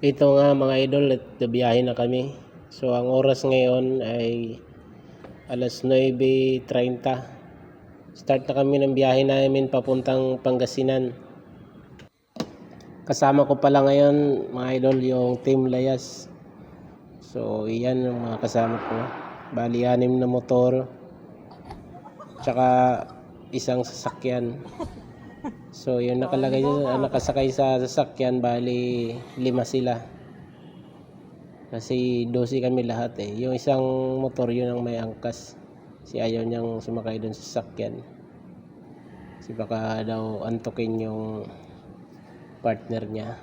Ito nga mga idol, at biyahe na kami. So ang oras ngayon ay alas 9:30. Start na kami ng biyahe namin papuntang Pangasinan. Kasama ko pala ngayon mga idol yung Team Layas. So iyan ang mga kasama ko. Bali 6 na motor. Tsaka isang sasakyan. So yung nakalagay nakasakay sa sasakyan, bali 5 sila. Kasi 12 kami lahat eh. Yung isang motor yun ang may angkas. Si ayaw niyang sumakay dun sa sasakyan. Kasi baka daw antukin yung partner niya.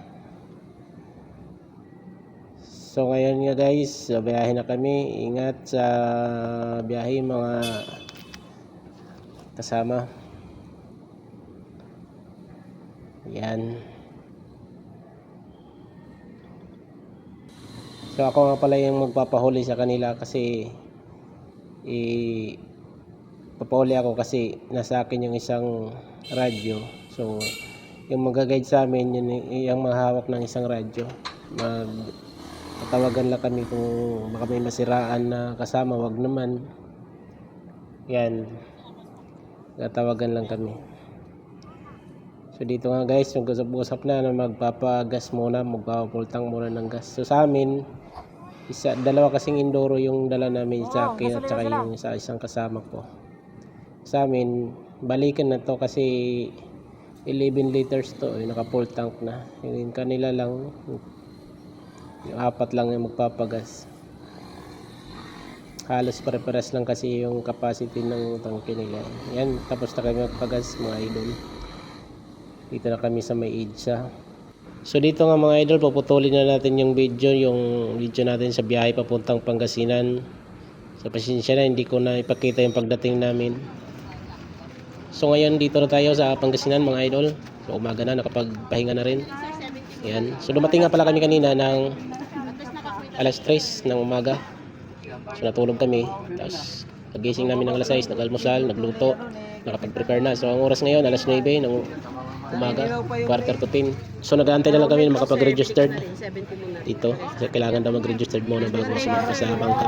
So ngayon nga guys, biyahe na kami. Ingat sa biyahe mga kasama. Yan. So ako nga pala yung magpapahuli sa kanila kasi papahuli ako kasi nasa akin yung isang radyo. So yung mag-guide sa amin yun yung mahawak ng isang radyo. Tatawagan lang kami kung baka may masiraan na kasama, wag naman. Yan. Tatawagan lang kami. So dito nga guys, nag-usap na magpapagas muna, magpapultang muna ng gas. So sa amin, dalawa kasing Enduro yung dala namin sa akin at saka yung sa isang kasama ko. Sa amin, balikan na to kasi 11 liters to, naka full tank na. Yung kanila lang, yung 4 lang yung magpapagas. Halos pare-pares lang kasi yung capacity ng tangke nila. Yan, tapos na kami magpagas mga idol. Dito na kami sa may EDSA. So dito nga mga idol, puputulin na natin yung video natin sa biyahe papuntang Pangasinan. So pasensya na, hindi ko na ipakita yung pagdating namin. So ngayon dito na tayo sa Pangasinan mga idol. So umaga na, nakapagpahinga na rin. Yan. So dumating nga pala kami kanina ng alas 3 ng umaga. So natulog kami. Tapos nagising namin ng alas 6, nag-almusal, nagluto, nakapag-prepare na. So ang oras ngayon alas 9 ng umaga, 9:45. So nag-aantay na lang kami na makapag-registered dito. Kasi kailangan daw mag-registered muna bago sumama sa bangka.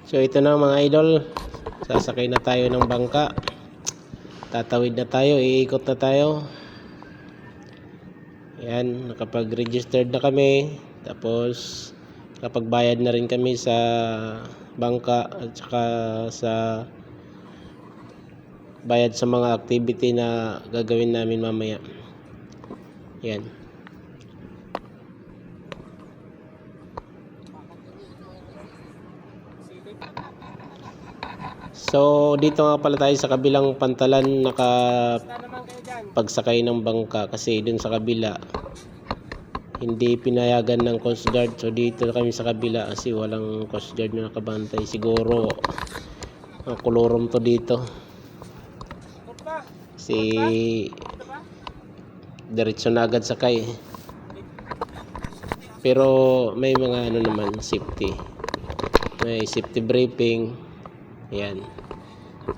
So ito na mga idol, sasakay na tayo ng bangka. Tatawid na tayo, iikot na tayo. Yan, nakapag-registered na kami. Tapos nakapagbayad na rin kami sa bangka at saka sa bayad sa mga activity na gagawin namin mamaya. Yan. So dito nga pala tayo sa kabilang pantalan pagsakay ng bangka kasi dun sa kabila hindi pinayagan ng Coast Guard. So dito kami sa kabila kasi walang Coast Guard na nakabantay. Siguro ang kolorom to dito. Si diretso na agad sakay. Pero may mga ano naman, safety. May safety briefing. Yan.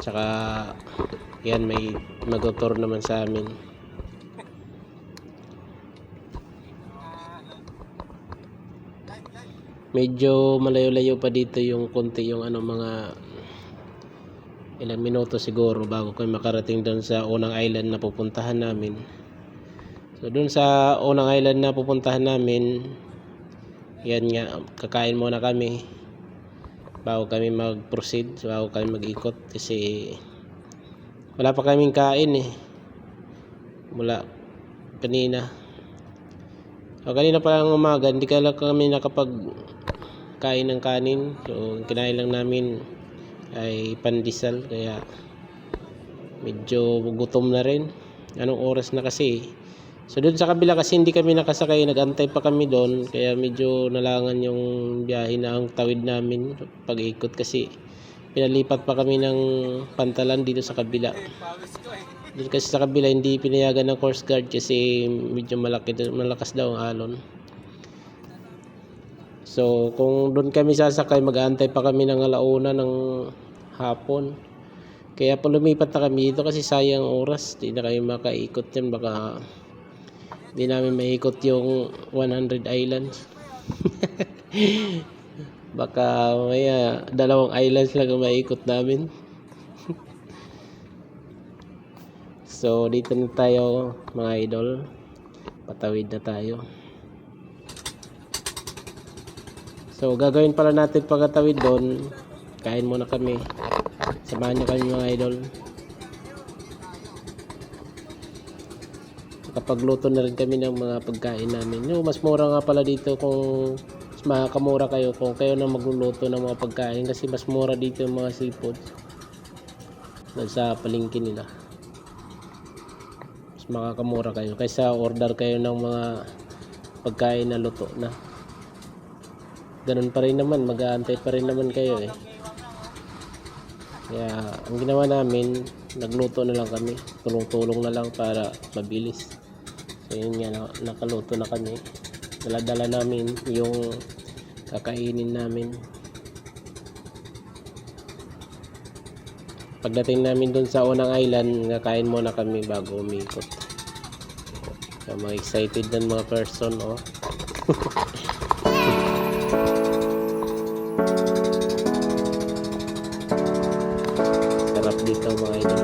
Tsaka yan, may mag-tutor naman sa amin. Medyo malayo-layo pa dito yung konti yung mga ilang minuto siguro bago kayo makarating doon sa unang island na pupuntahan namin. So doon sa unang island na pupuntahan namin, yan nga, kakain muna kami bago kami mag-proceed, bago kami mag-ikot kasi wala pa kaming kain eh mula kanina. So kanina pa lang umaga, hindi kami nakapagkain ng kanin. So kinain lang namin ay pandesal, kaya medyo gutom na rin. Anong oras na kasi? So doon sa kabila kasi hindi kami nakasakay, nagantay pa kami doon, kaya medyo nalangan yung biyahe na ang tawid namin pag-ikot kasi pinalipat pa kami ng pantalan dito sa kabila. Doon kasi sa kabila hindi pinayagan ng Coast Guard kasi medyo malakas daw ang alon. So kung doon kami sasakay, mag-aantay pa kami ng alauna ng hapon. Kaya pa lumipat na kami dito kasi sayang oras, hindi na kayo makaikot yan. Baka Hindi namin maikot yung 100 islands. Baka maya 2 islands lang ang maikot namin. So dito na tayo mga idol. Patawid na tayo. So gagawin pala natin pagkatawid doon. Kain muna kami. Samahan niyo kami mga idol. Kapagluto na rin kami ng mga pagkain namin. No, mas mura nga pala dito kung mas makakamura kayo kung kayo na magluluto ng mga pagkain kasi mas mura dito yung mga seafood sa palengke nila. Mas makakamura kayo kaysa order kayo ng mga pagkain na luto na. Ganun pa rin naman, mag-aantay pa rin naman kayo eh. Kaya ang ginawa namin, nagluto na lang kami, tulong-tulong na lang para mabilis. So yun nga, nakaluto na kami. Dala-dala namin yung kakainin namin. Pagdating namin dun sa unang island, kakain muna kami bago umikot. So mga excited na mga person, oh. Sarap dito mga idol.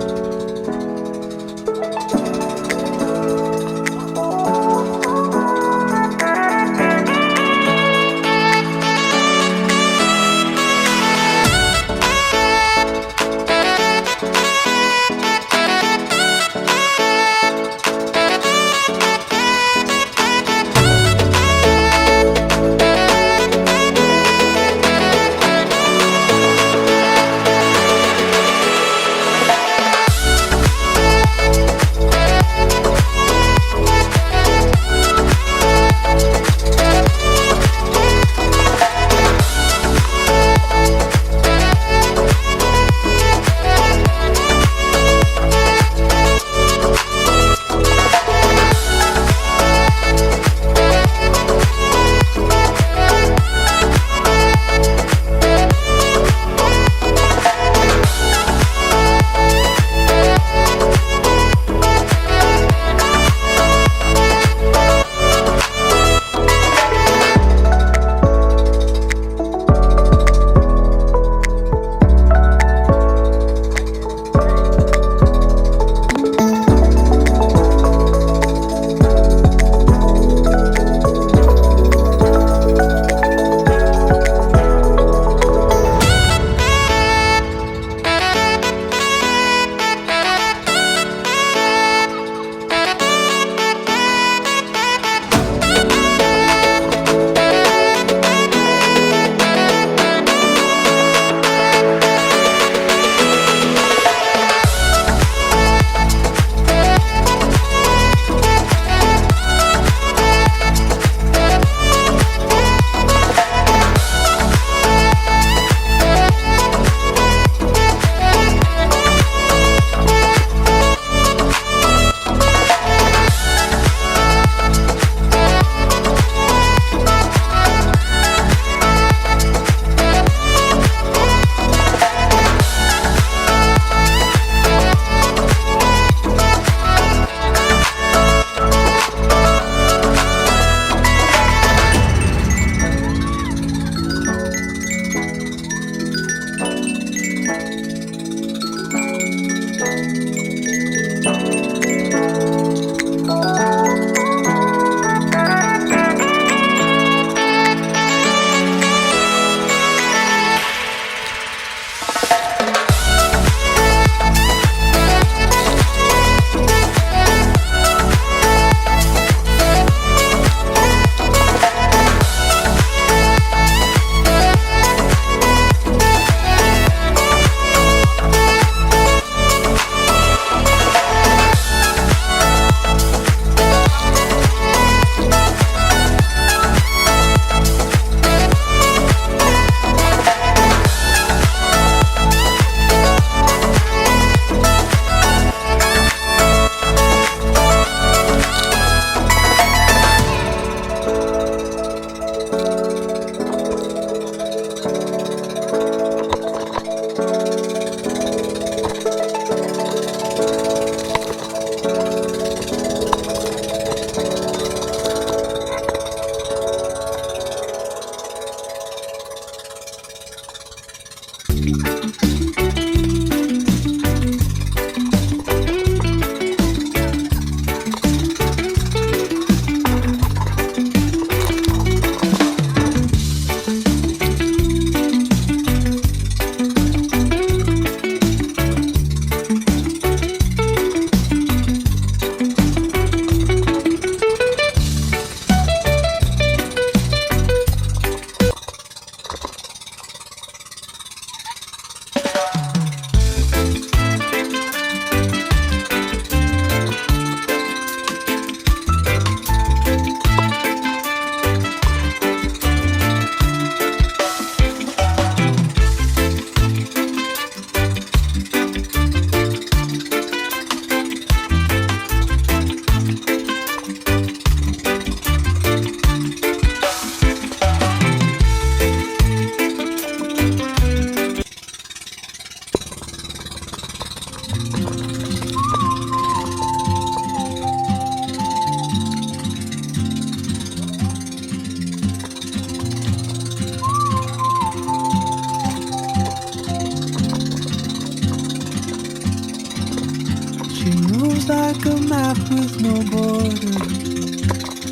She moves like a map with no borders,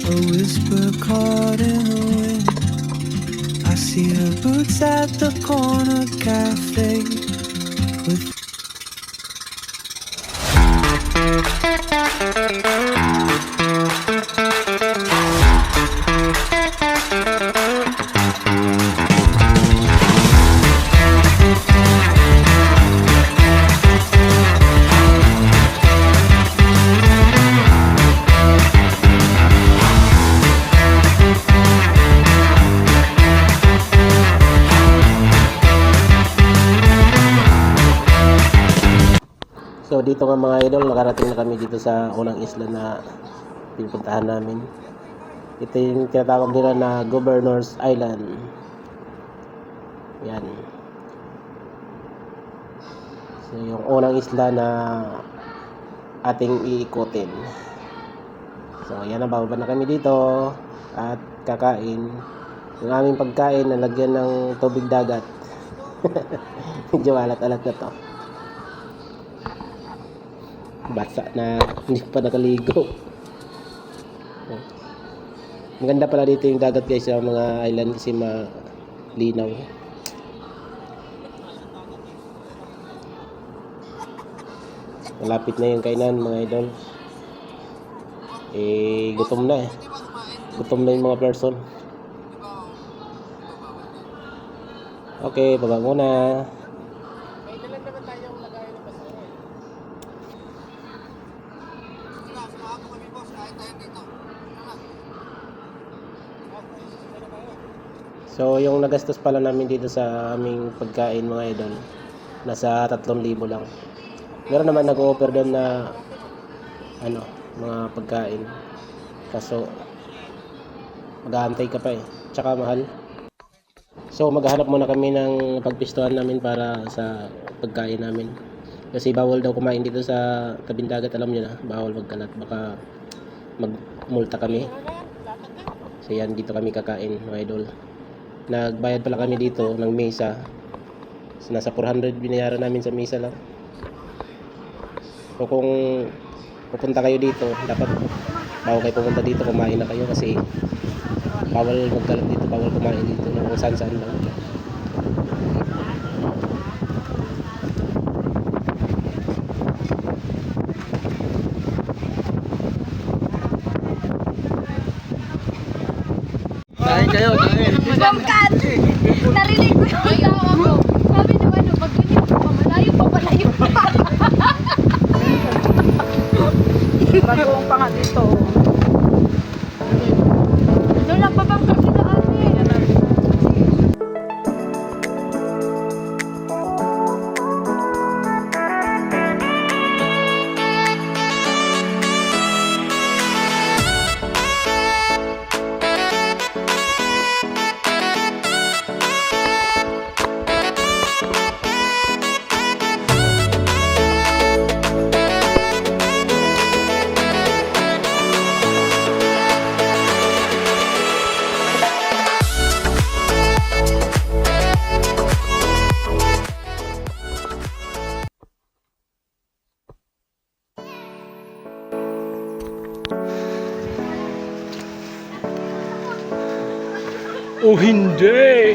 a whisper caught in the wind. I see her boots at the corner cafe with So dito nga mga idol, nakarating na kami dito sa unang isla na pinupuntahan namin. Ito yung tinatawag nila na Governor's Island. Yan. So yung unang isla na ating iikutin. So yan na, bababa na kami dito at kakain. Yung aming pagkain nalagyan ng tubig dagat. Medyo alat-alat na to. Basa na, hindi pa nakaligo. Maganda pala dito yung dagat guys sa mga island kasi malinaw. Malapit na yung kainan mga idol. Gutom na eh. Gutom na yung mga person. Okay, baba muna. So yung nagastos pala namin dito sa aming pagkain mga idol, nasa 3,000 lang. Meron naman nag-o-offer doon na mga pagkain. Kaso mag-aantay ka pa eh. Tsaka mahal. So maghahanap muna kami ng pagpistuhan namin para sa pagkain namin. Kasi bawal daw kumain dito sa tabing dagat, alam niyo na, bawal magkalat, baka magmulta kami. So yan, dito kami kakain mga idol. Nagbayad pala kami dito ng mesa. So, nasa 400 binayaran namin sa mesa lang. So kung pupunta kayo dito, dapat bago kayo pumunta dito, kumain na kayo kasi bawal magkalat dito, bawal kumain dito kung saan-saan lang. Kain kayo, kain. Bangkat! Narinig ko yung tawa ko. Sabi naman, pag ganyan pa, malayo pa palayo pa. Bagong pa nga dito. Doon lang pa bang kasi na ate. o hindi.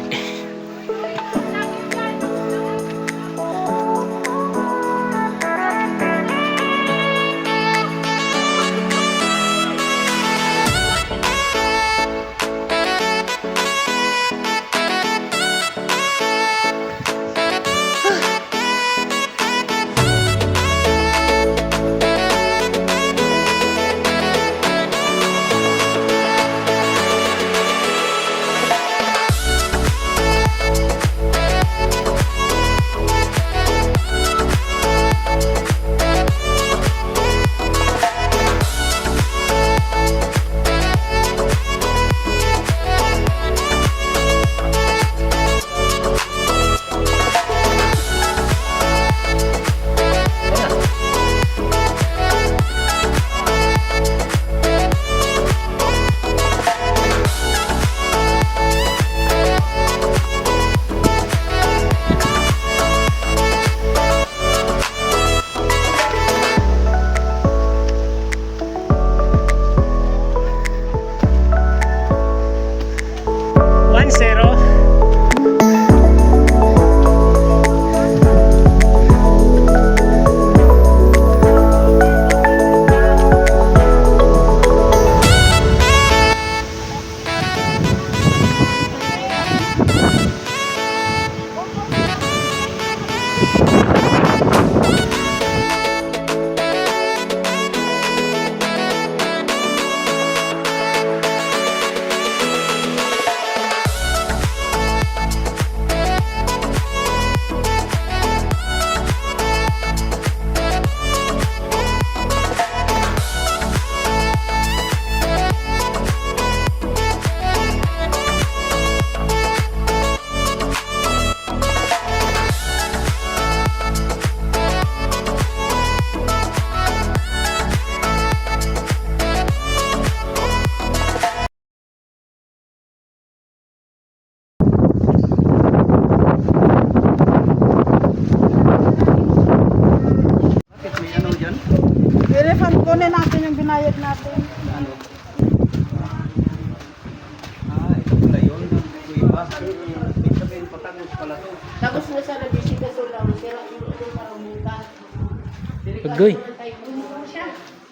Bakit may ano dyan? Elephant kunin natin yung binayad natin. Ano? Ito pala yun. Ito iba. Ibig sabihin, patagos pala to. Tapos na sa nabisita so lang, pero ito parang muta. Agoy.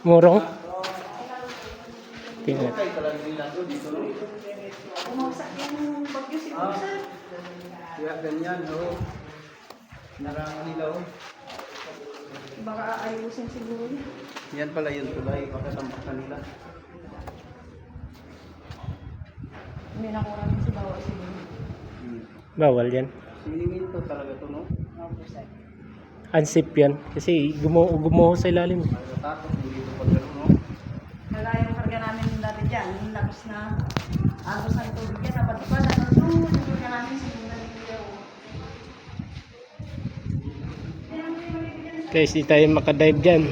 Morong. Tingnan. Patay pala nila to dito. No? Umagsak yung bagyo siguro sir. Kaya ganyan, oh. Narangan nila, oh. Baka ayusin siguro. Yan pala yung tulay. Baka tambakan nila. May nakuha rin si Bawa siguro. Bawal yan. Siniminto talaga to, no? Unsafe yan. Kasi gumuho sa ilalim. Natatakot hindi ito pag gano'n, no? Kaya yung karga namin dati dyan, yung labas na agos ng tubig yan, napatipan na nung karga namin siguro na nila. Guys, di tayo makadive dyan.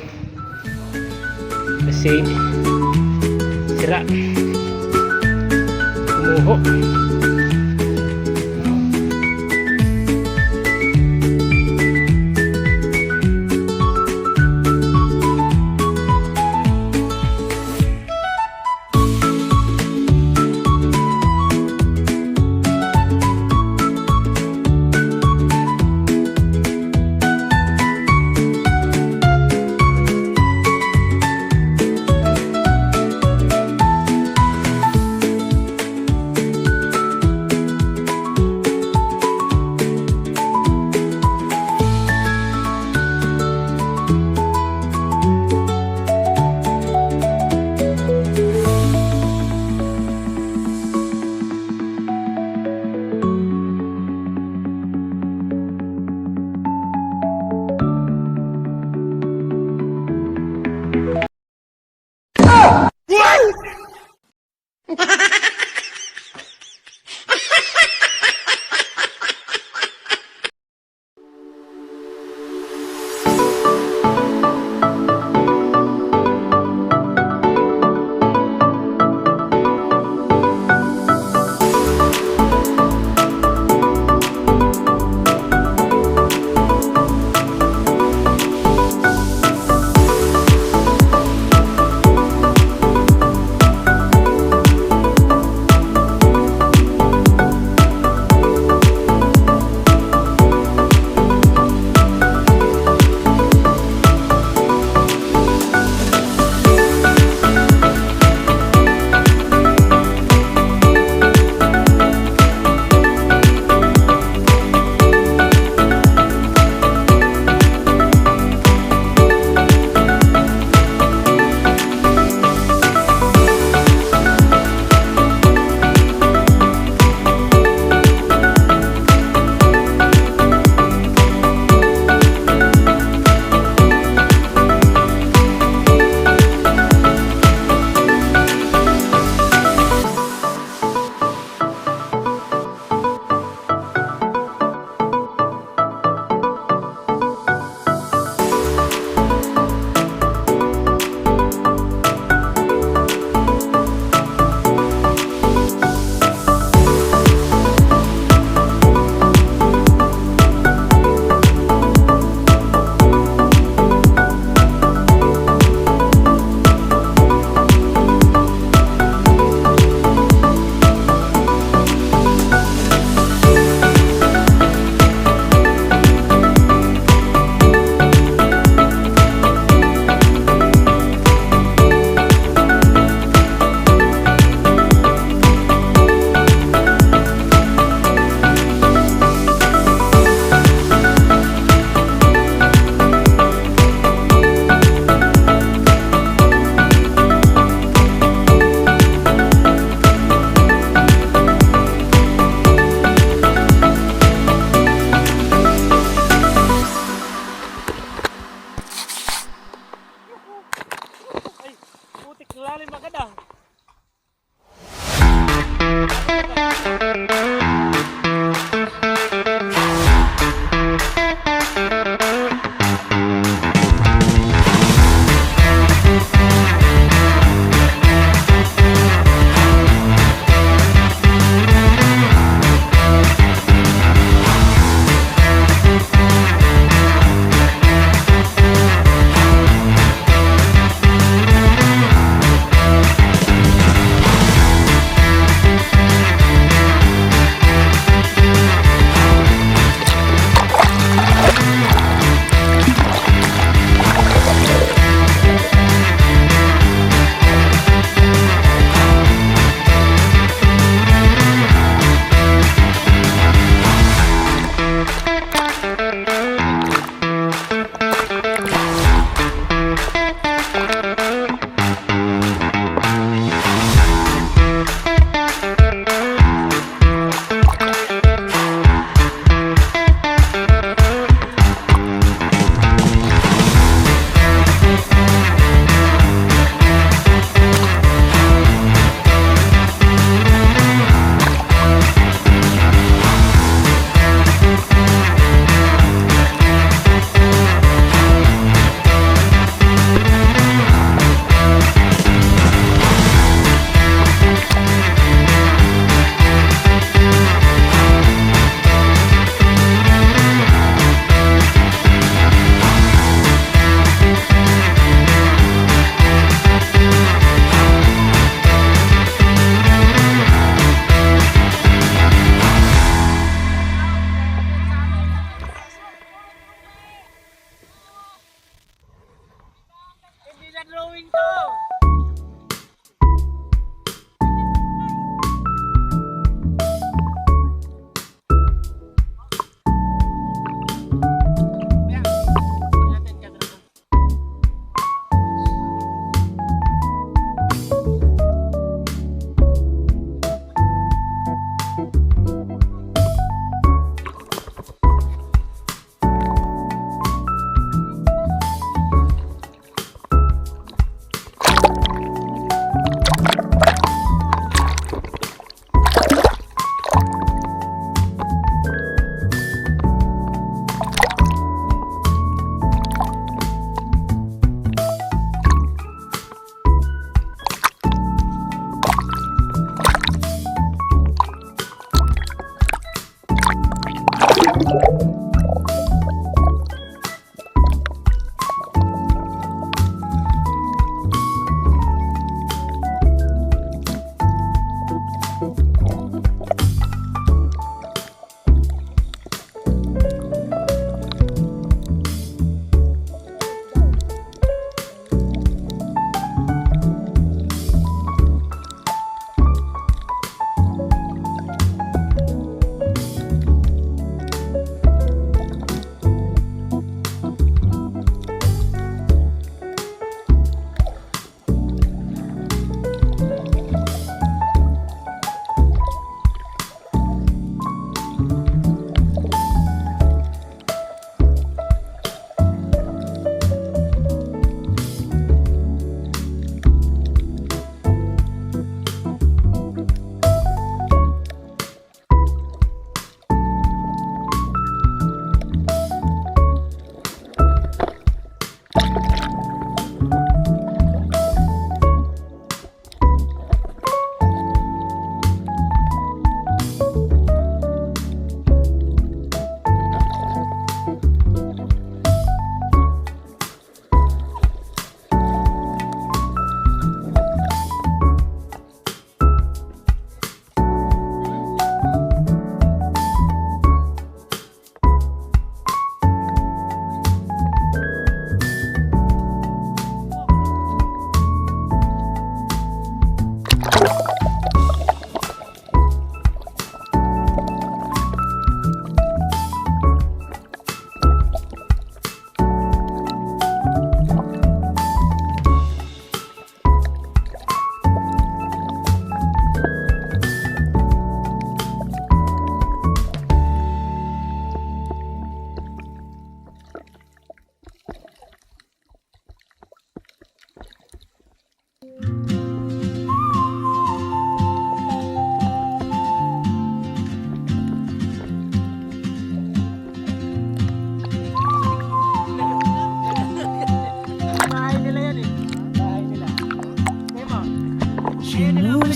Kasi sira. Gumuho.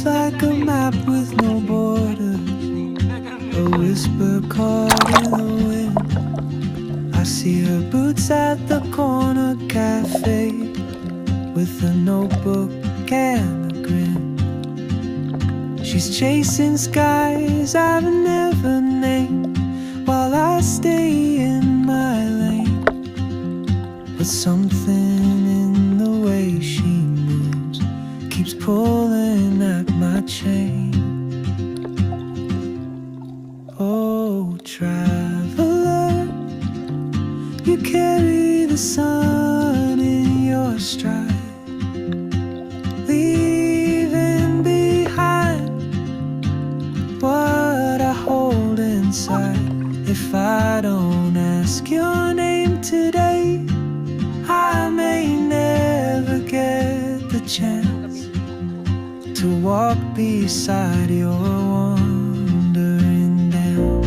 like a map with no borders, a whisper caught in the wind. I see her boots at the corner cafe with a notebook and a grin. She's chasing skies I've never named while I stay in my lane. But something in the way she moves keeps pulling at my chain. Oh, traveler, You carry the sun in your stride, leaving behind what I hold inside. If I don't ask your name today, I may never get the chance to walk beside your wandering dance.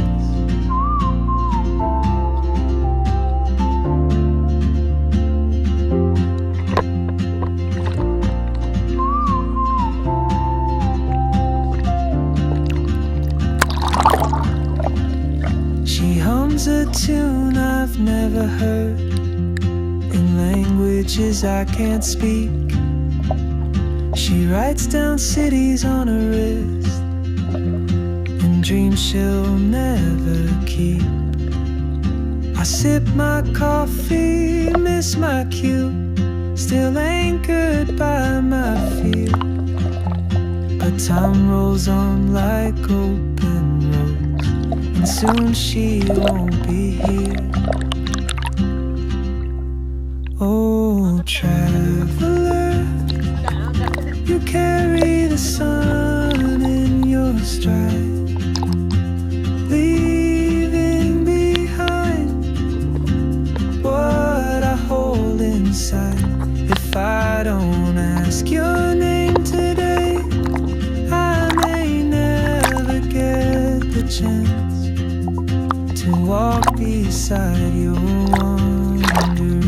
She hums a tune I've never heard in languages I can't speak. She writes down cities on her wrist and dreams she'll never keep. I sip my coffee, miss my cue, still anchored by my fear. But time rolls on like open roads, and soon she won't be here. Oh, traveler, you carry the sun in your stride, leaving behind what I hold inside. If I don't ask your name today, I may never get the chance to walk beside your wandering